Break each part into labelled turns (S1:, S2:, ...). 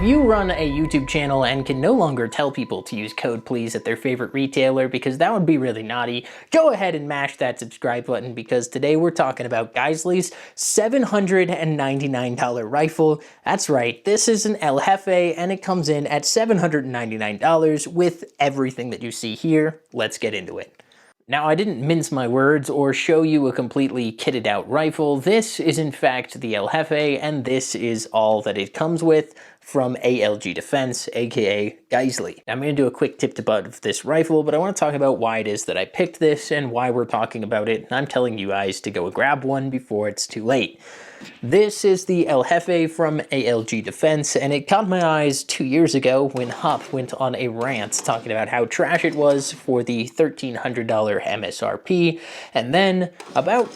S1: you run a YouTube channel and can no longer tell people to use code please at their favorite retailer, because that would be really naughty, go ahead and mash that subscribe button, because today we're talking about Geissele's $799 rifle. That's right, this is an El Jefe and it comes in at $799 with everything that you see here. Let's get into it. Now, I didn't mince my words or show you a completely kitted out rifle. This is in fact the El Jefe, and this is all that it comes with from ALG Defense, aka Geissele. Now, I'm going to do a quick tip to butt of this rifle, but I want to talk about why it is that I picked this and why we're talking about it. I'm telling you guys to go grab one before it's too late. This is the El Jefe from ALG Defense, and it caught my eyes 2 years ago when Hop went on a rant talking about how trash it was for the $1,300 MSRP, and then about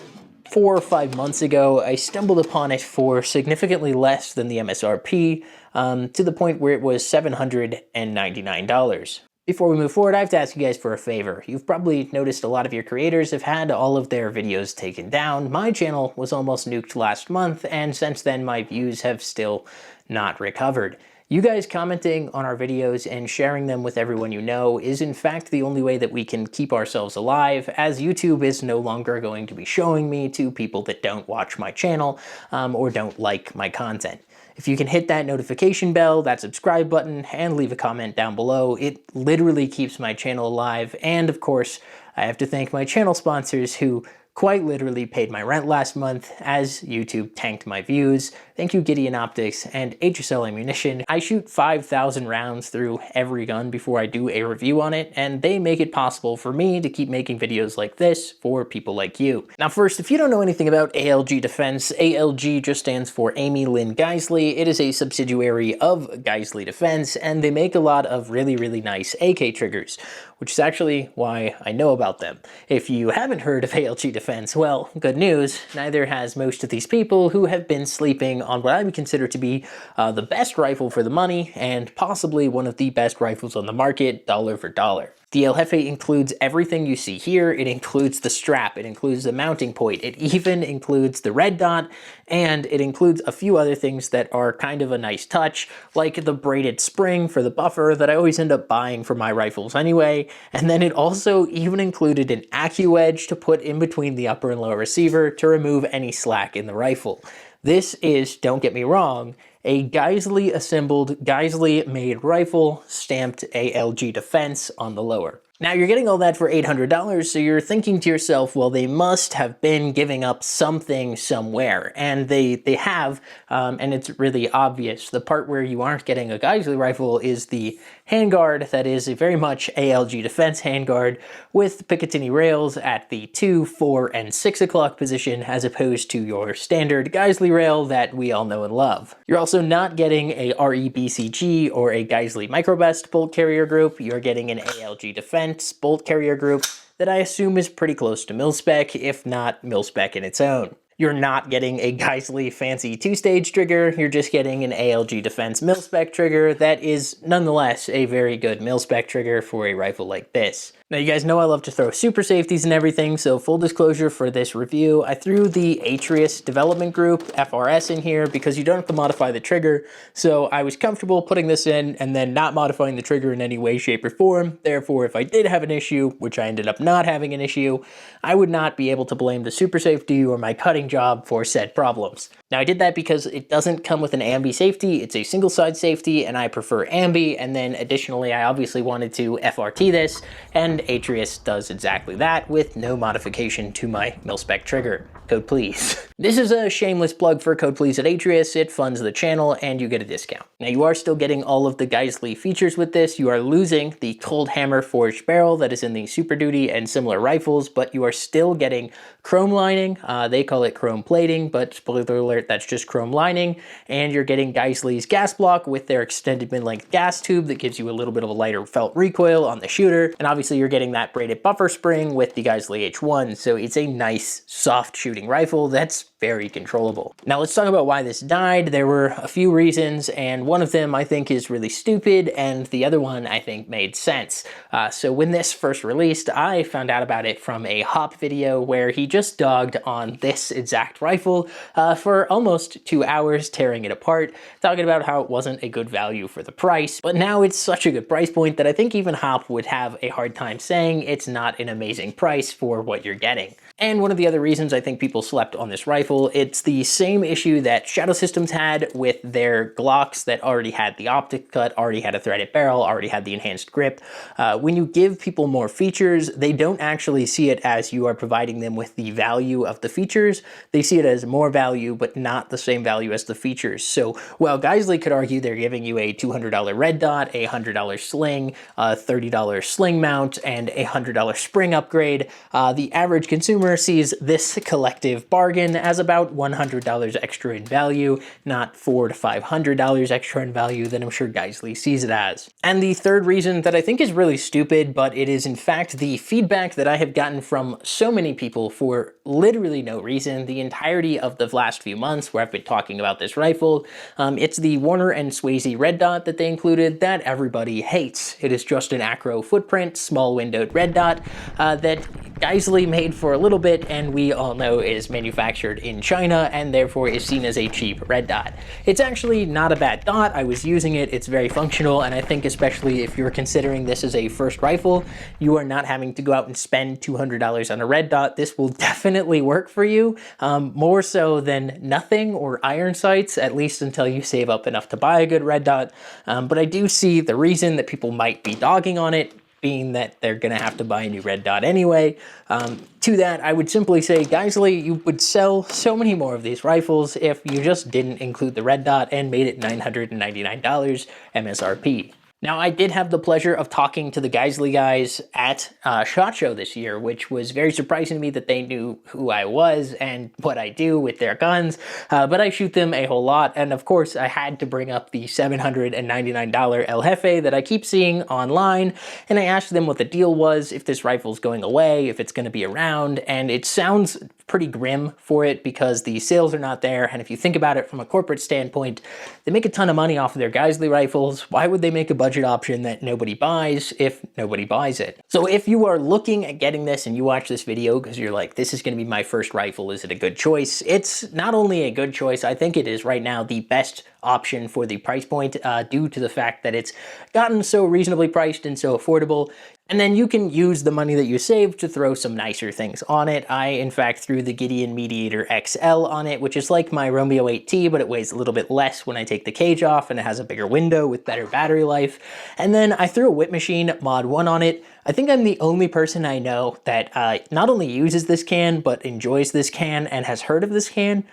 S1: 4 or 5 months ago, I stumbled upon it for significantly less than the MSRP, to the point where it was $799. Before we move forward, I have to ask you guys for a favor. You've probably noticed a lot of your creators have had all of their videos taken down. My channel was almost nuked last month, and since then my views have still not recovered. You guys commenting on our videos and sharing them with everyone you know is in fact the only way that we can keep ourselves alive, as YouTube is no longer going to be showing me to people that don't watch my channel or don't like my content. If you can hit that notification bell, that subscribe button, and leave a comment down below, it literally keeps my channel alive. And of course, I have to thank my channel sponsors who quite literally paid my rent last month as YouTube tanked my views. Thank you, Gideon Optics and HSL Ammunition. I shoot 5,000 rounds through every gun before I do a review on it, and they make it possible for me to keep making videos like this for people like you. Now first, if you don't know anything about ALG Defense, ALG just stands for Amy Lynn Geissele. It is a subsidiary of Geissele Defense, and they make a lot of really, really nice AK triggers, which is actually why I know about them. If you haven't heard of ALG Defense, well, good news, neither has most of these people who have been sleeping on what I would consider to be the best rifle for the money, and possibly one of the best rifles on the market, dollar for dollar. The El Jefe includes everything you see here. It includes the strap, it includes the mounting point, it even includes the red dot, and it includes a few other things that are kind of a nice touch, like the braided spring for the buffer that I always end up buying for my rifles anyway, and then it also even included an AccuEdge to put in between the upper and lower receiver to remove any slack in the rifle. This is, don't get me wrong, a Geissele assembled, Geissele made rifle stamped ALG Defense on the lower. Now you're getting all that for $800, so you're thinking to yourself, well, they must have been giving up something somewhere, and they have, and it's really obvious. The part where you aren't getting a Geissele rifle is the handguard. That is a very much ALG Defense handguard with Picatinny rails at the 2, 4, and 6 o'clock position, as opposed to your standard Geissele rail that we all know and love. You're also not getting a REBCG or a Geissele Microbest bolt carrier group. You're getting an ALG Defense bolt carrier group that I assume is pretty close to mil-spec, if not mil-spec in its own. You're not getting a Geissele fancy 2-stage trigger, you're just getting an ALG Defense mil-spec trigger that is nonetheless a very good mil-spec trigger for a rifle like this. Now you guys know I love to throw super safeties and everything, so full disclosure for this review, I threw the Atrius development group, FRS, in here because you don't have to modify the trigger, so I was comfortable putting this in and then not modifying the trigger in any way, shape, or form. Therefore, if I did have an issue, which I ended up not having an issue, I would not be able to blame the super safety or my cutting job for said problems. Now I did that because it doesn't come with an ambi safety, it's a single side safety, and I prefer ambi, and then additionally I obviously wanted to FRT this, and Atrius does exactly that with no modification to my mil-spec trigger. Code please. This is a shameless plug for Code Please at Atrius. It funds the channel and you get a discount. Now you are still getting all of the Geissele features with this. You are losing the cold hammer forged barrel that is in the Super Duty and similar rifles, but you are still getting chrome lining. They call it chrome plating, but spoiler alert, that's just chrome lining. And you're getting Geissele's gas block with their extended mid-length gas tube that gives you a little bit of a lighter felt recoil on the shooter. And obviously you're getting that braided buffer spring with the Geissele H1. So it's a nice soft shooting rifle that's very controllable. Now let's talk about why this died. There were a few reasons, and one of them I think is really stupid, and the other one I think made sense. So when this first released, I found out about it from a Hop video where he just dogged on this exact rifle for almost 2 hours, tearing it apart, talking about how it wasn't a good value for the price. But now it's such a good price point that I think even Hop would have a hard time saying it's not an amazing price for what you're getting. And one of the other reasons I think people slept on this rifle, it's the same issue that Shadow Systems had with their Glocks that already had the optic cut, already had a threaded barrel, already had the enhanced grip. When you give people more features, they don't actually see it as you are providing them with the value of the features. They see it as more value, but not the same value as the features. So while Geissele could argue they're giving you a $200 red dot, a $100 sling, a $30 sling mount, and a $100 spring upgrade, the average consumer sees this collective bargain as about $100 extra in value, not $400 to $500 extra in value that I'm sure Geissele sees it as. And the third reason that I think is really stupid, but it is in fact the feedback that I have gotten from so many people for literally no reason the entirety of the last few months where I've been talking about this rifle. It's the Warner and Swayze red dot that they included that everybody hates. It is just an acro footprint, small windowed red dot that Geissele made for a little bit, and we all know is manufactured in China and therefore is seen as a cheap red dot. It's actually not a bad dot. I was using it, it's very functional, and I think especially if you're considering this as a first rifle, you are not having to go out and spend $200 on a red dot. This will definitely work for you, more so than nothing or iron sights, at least until you save up enough to buy a good red dot. But I do see the reason that people might be dogging on it, being that they're going to have to buy a new red dot anyway. To that, I would simply say, Geissele, you would sell so many more of these rifles if you just didn't include the red dot and made it $999 MSRP. Now, I did have the pleasure of talking to the Geissele guys at SHOT Show this year, which was very surprising to me that they knew who I was and what I do with their guns, but I shoot them a whole lot, and of course I had to bring up the $799 El Jefe that I keep seeing online, and I asked them what the deal was, if this rifle's going away, if it's going to be around, and it sounds pretty grim for it because the sales are not there, and if you think about it from a corporate standpoint, they make a ton of money off of their Geissele rifles. Why would they make a budget option that nobody buys if nobody buys it? So if you are looking at getting this and you watch this video because you're like, this is going to be my first rifle, is it a good choice? It's not only a good choice, I think it is right now the best option for the price point due to the fact that it's gotten so reasonably priced and so affordable. And then you can use the money that you saved to throw some nicer things on it. I, in fact, threw the Gideon Mediator XL on it, which is like my Romeo 8T, but it weighs a little bit less when I take the cage off, and it has a bigger window with better battery life. And then I threw a Whip Machine Mod 1 on it. I think I'm the only person I know that not only uses this can, but enjoys this can and has heard of this can.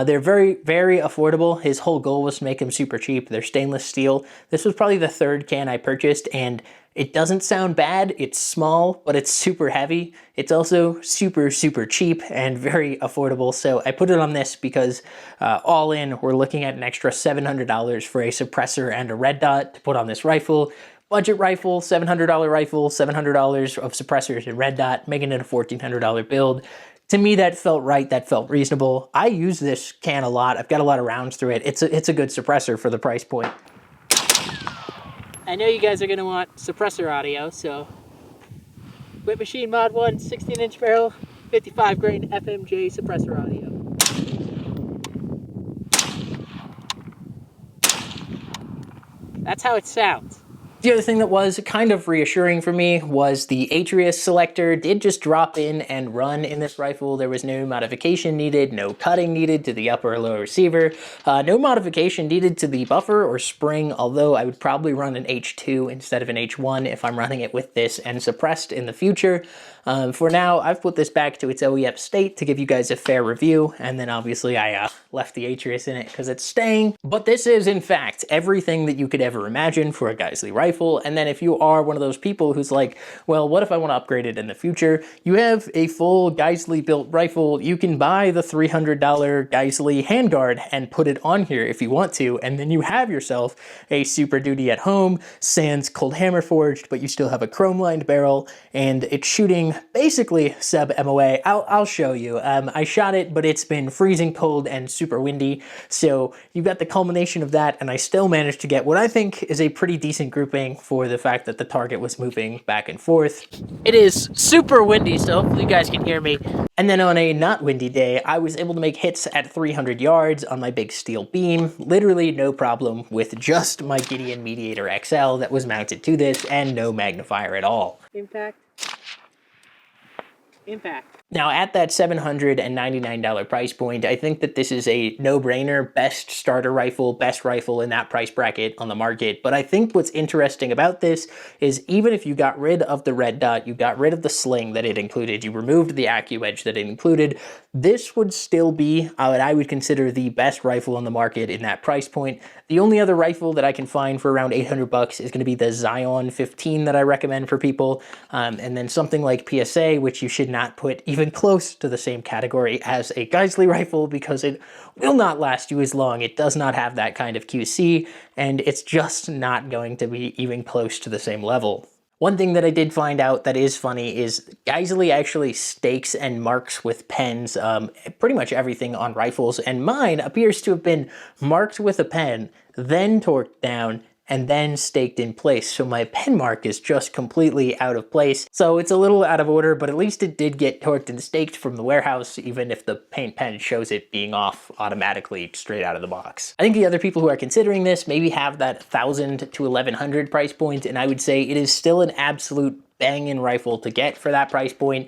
S1: They're very, very affordable. His whole goal was to make them super cheap. They're stainless steel. This was probably the third can I purchased, and it doesn't sound bad. It's small, but it's super heavy. It's also super, super cheap and very affordable. So I put it on this because all in, we're looking at an extra $700 for a suppressor and a red dot to put on this rifle. Budget rifle, $700 rifle, $700 of suppressors and red dot, making it a $1,400 build. To me, that felt right, that felt reasonable. I use this can a lot. I've got a lot of rounds through it. It's a good suppressor for the price point. I know you guys are going to want suppressor audio, so Whip Machine Mod 1, 16-inch barrel, 55 grain FMJ suppressor audio. That's how it sounds. The other thing that was kind of reassuring for me was the Atrius selector did just drop in and run in this rifle. There was no modification needed, no cutting needed to the upper or lower receiver, no modification needed to the buffer or spring, although I would probably run an H2 instead of an H1 if I'm running it with this and suppressed in the future. For now, I've put this back to its OEM state to give you guys a fair review, and then obviously I left the Atrius in it because it's staying. But this is, in fact, everything that you could ever imagine for a Geissele rifle. rifle. And then if you are one of those people who's like, well, what if I want to upgrade it in the future? You have a full Geissele built rifle. You can buy the $300 Geissele handguard and put it on here if you want to, and then you have yourself a Super Duty at home, sans cold hammer forged, but you still have a chrome lined barrel, and it's shooting basically sub MOA. I'll show you. I shot it, but it's been freezing cold and super windy, so you've got the culmination of that, and I still managed to get what I think is a pretty decent grouping for the fact that the target was moving back and forth. It is super windy, so hopefully you guys can hear me. And then on a not windy day, I was able to make hits at 300 yards on my big steel beam. Literally no problem with just my Gideon Mediator XL that was mounted to this and no magnifier at all.
S2: Impact. Impact.
S1: Now at that $799 price point, I think that this is a no-brainer, best starter rifle, best rifle in that price bracket on the market. But I think what's interesting about this is even if you got rid of the red dot, you got rid of the sling that it included, you removed the AccuEdge that it included, this would still be what I would consider the best rifle on the market in that price point. The only other rifle that I can find for around 800 bucks is going to be the Zion 15 that I recommend for people. And then something like PSA, which you should not put even close to the same category as a Geissele rifle because it will not last you as long. It does not have that kind of QC, and it's just not going to be even close to the same level. One thing that I did find out that is funny is Geissele actually stakes and marks with pens pretty much everything on rifles, and mine appears to have been marked with a pen, then torqued down, and then staked in place. So my pen mark is just completely out of place. So it's a little out of order, but at least it did get torqued and staked from the warehouse, even if the paint pen shows it being off automatically straight out of the box. I think the other people who are considering this maybe have that 1,000 to 1,100 price point, and I would say it is still an absolute banging rifle to get for that price point.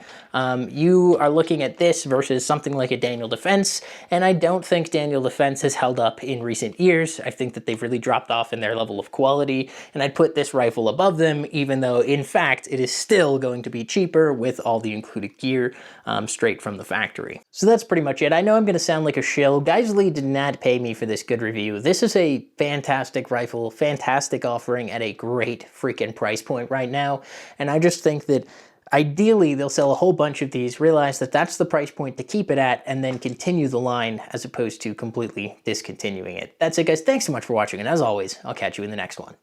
S1: You are looking at this versus something like a Daniel Defense, and I don't think Daniel Defense has held up in recent years. I think that they've really dropped off in their level of quality, and I'd put this rifle above them, even though in fact it is still going to be cheaper with all the included gear straight from the factory. So that's pretty much it. I know I'm going to sound like a shill. Geissele did not pay me for this good review. This is a fantastic rifle, fantastic offering at a great freaking price point right now, and I just think that ideally they'll sell a whole bunch of these, realize that that's the price point to keep it at, and then continue the line as opposed to completely discontinuing it. That's it, guys. Thanks so much for watching, and as always, I'll catch you in the next one.